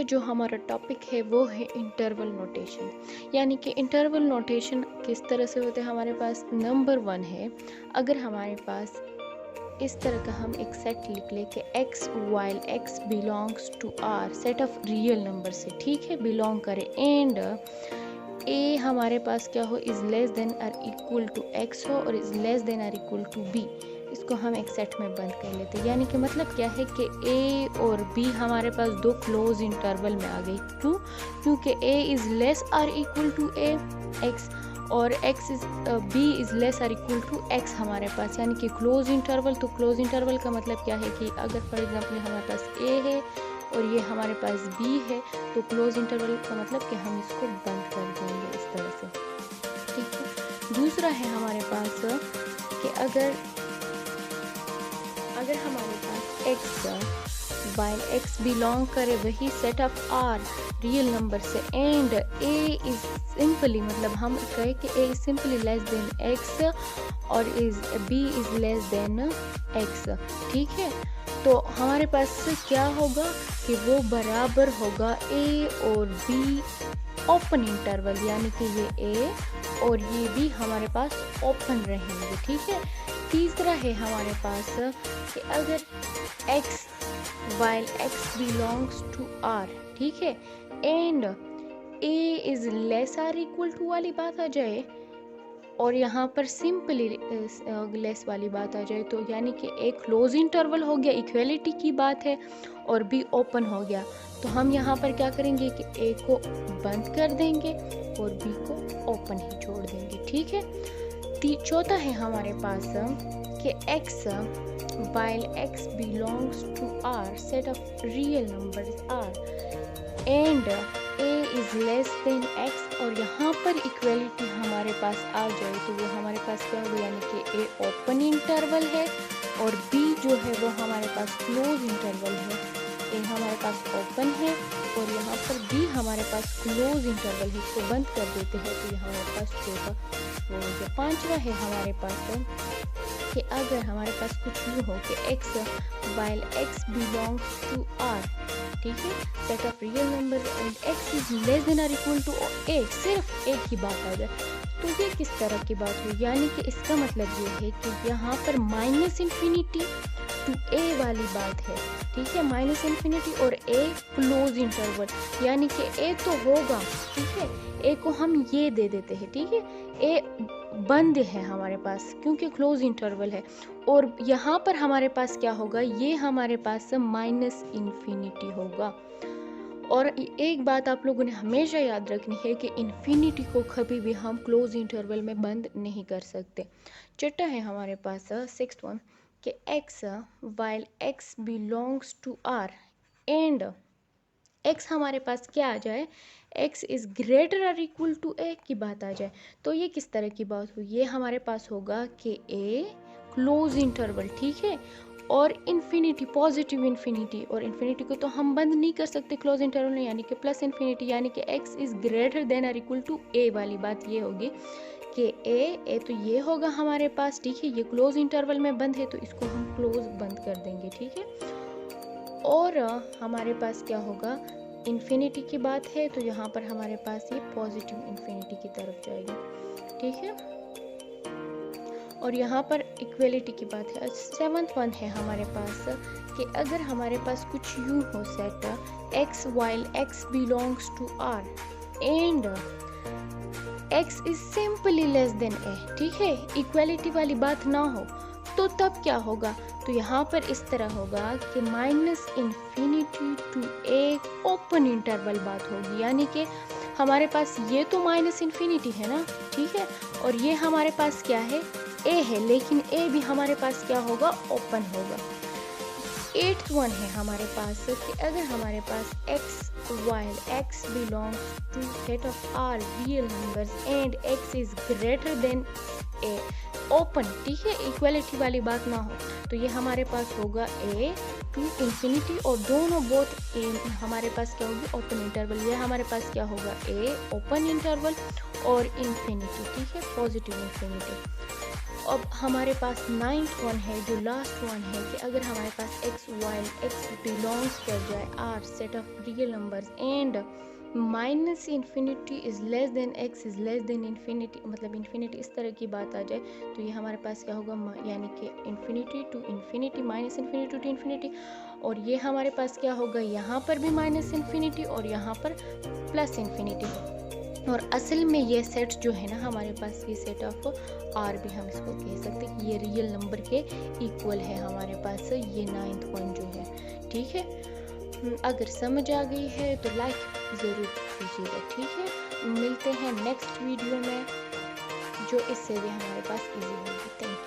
का जो हमारा टॉपिक है वो है इंटरवल नोटेशन। यानी कि इंटरवल नोटेशन किस तरह से होते हैं। हमारे पास नंबर 1 है, अगर हमारे पास इस तरह का हम एक सेट लिख ले कि x while x belongs to r set of real number से, ठीक है, बिलोंग करे एंड a हमारे पास क्या हो, इज लेस देन और इक्वल टू x हो और इज लेस देन और इक्वल टू b, इसको हम एक सेट में बंद कर लेते हैं। यानी कि मतलब क्या है कि a और b हमारे पास दो क्लोज इंटरवल में आ गई। क्यों? क्योंकि a इज लेस और इक्वल टू a x और b इज लेस और इक्वल टू x हमारे पास, यानी कि क्लोज इंटरवल। तो क्लोज इंटरवल का मतलब क्या है कि अगर फॉर एग्जांपल हमारे पास a है और ये हमारे पास b है, तो क्लोज इंटरवल का मतलब कि हम इसको बंद कर देंगे इस तरह से, ठीक है। दूसरा है हमारे पास कि अगर हमारे पास x while x बिलोंग करे वही set of r real number से एंड a इज सिंपली, मतलब हम कहे कि a is simply less than x और b is less than x, ठीक है। तो हमारे पास क्या होगा कि वो बराबर होगा a और b ओपन इंटरवल, यानी कि ये a और ये b हमारे पास ओपन रहेंगे, ठीक है। तीसरा है हमारे पास कि अगर x while x belongs to r, ठीक है, एंड a इज लेस और इक्वल टू वाली बात आ जाए और यहाँ पर सिंपली लेस वाली बात आ जाए, तो यानी कि a क्लोज इंटरवल हो गया, इक्वलिटी की बात है, और b ओपन हो गया। तो हम यहाँ पर क्या करेंगे कि a को बंद कर देंगे और b को ओपन ही छोड़ देंगे, ठीक है। चौथा है हमारे पास कि x while x belongs to r set of real numbers r and a is less than x, और यहाँ पर इक्वलिटी हमारे पास आ जाए तो वो हमारे पास क्या होगा, यानी कि a ओपन इंटरवल है और b जो है वो हमारे पास क्लोज इंटरवल है। a हमारे पास ओपन है और यहाँ पर b हमारे पास क्लोज इंटरवल है, इसको बंद कर देते हैं तो यहाँ हमारे पास चौथा वो हो गया। पांचवा है हमारे पास कि अगर हमारे पास कुछ यूँ हो कि x while x belongs to r, ठीक है, set of real number and x is less than और इक्वल टू a, सिर्फ एक ही बात आ जाए, तो ये किस तरह की बात हुई। यानी कि इसका मतलब ये है कि यहाँ पर माइनस इन्फिनिटी टू a वाली बात है, ठीक है, माइनस इन्फिनिटी और a क्लोज इंटरवल, यानी कि a तो होगा, ठीक है, a को हम ये दे देते हैं, ठीक है, a बंद है हमारे पास क्योंकि क्लोज इंटरवल है, और यहाँ पर हमारे पास क्या होगा, ये हमारे पास माइनस इन्फिनिटी होगा। और एक बात आप लोगों ने हमेशा याद रखनी है कि इन्फिनिटी को कभी भी हम क्लोज इंटरवल में बंद नहीं कर सकते। छठा है हमारे पास सिक्स्थ वन कि x while x belongs to r and x हमारे पास क्या आ जाए, x इज ग्रेटर और इक्वल टू a की बात आ जाए, तो ये किस तरह की बात हुई। ये हमारे पास होगा कि a क्लोज इंटरवल, ठीक है, और इन्फिनिटी, पॉजिटिव इन्फिनिटी, और इन्फिनिटी को तो हम बंद नहीं कर सकते क्लोज इंटरवल में, यानी कि प्लस इन्फिनिटी, यानी कि x इज ग्रेटर देन और इक्वल टू a वाली बात ये होगी कि a तो ये होगा हमारे पास, ठीक है, ये क्लोज इंटरवल में बंद है तो इसको हम क्लोज बंद कर देंगे, ठीक है। और हमारे पास क्या होगा, इन्फिनिटी की बात है तो यहाँ पर हमारे पास ये पॉजिटिव इन्फिनिटी की तरफ जाएगी, ठीक है। और यहाँ पर इक्वलिटी की बात है। सेवंथ वन है हमारे पास कि अगर हमारे पास कुछ यूँ हो set x while x belongs to r and x is simply less than a, ठीक है, इक्वलिटी वाली बात ना हो तो तब क्या होगा, तो यहाँ पर इस तरह होगा कि minus infinity to a open interval बात होगी, यानी कि हमारे पास ये तो माइनस इन्फिनिटी है ना, ठीक है, और ये हमारे पास क्या है, a है, लेकिन a भी हमारे पास क्या होगा, ओपन होगा। एट्थ वन है हमारे पास कि अगर हमारे पास x while x belongs to set of r real numbers and x is greater than a open, ठीक है, इक्वलिटी वाली बात ना हो तो ये हमारे पास होगा a टू इन्फिनिटी और दोनों बोथ हमारे पास क्या होगी, ओपन इंटरवल। ये हमारे पास क्या होगा, a ओपन इंटरवल और इन्फिनिटी, ठीक है, पॉजिटिव इन्फिनिटी। अब हमारे पास नाइन्थ वन है जो लास्ट वन है कि अगर हमारे पास x while x बिलोंग्स कर जाए r set of real numbers and minus infinity is less than x is less than infinity, मतलब इन्फिनिटी इस तरह की बात आ जाए तो ये हमारे पास क्या होगा, यानी कि infinity to infinity, minus infinity to infinity, और ये हमारे पास क्या होगा, यहाँ पर भी माइनस इन्फिनिटी और यहाँ पर प्लस इन्फिनिटी। और असल में ये सेट जो है ना हमारे पास, ये सेट ऑफ आर भी हम इसको कह सकते हैं कि ये रियल नंबर के इक्वल है हमारे पास ये नाइन्थ वन जो है। ठीक है, अगर समझ आ गई है तो लाइक ज़रूर कीजिएगा। ठीक है, मिलते हैं नेक्स्ट वीडियो में जो इससे भी हमारे पास इजी होगी। Thank you.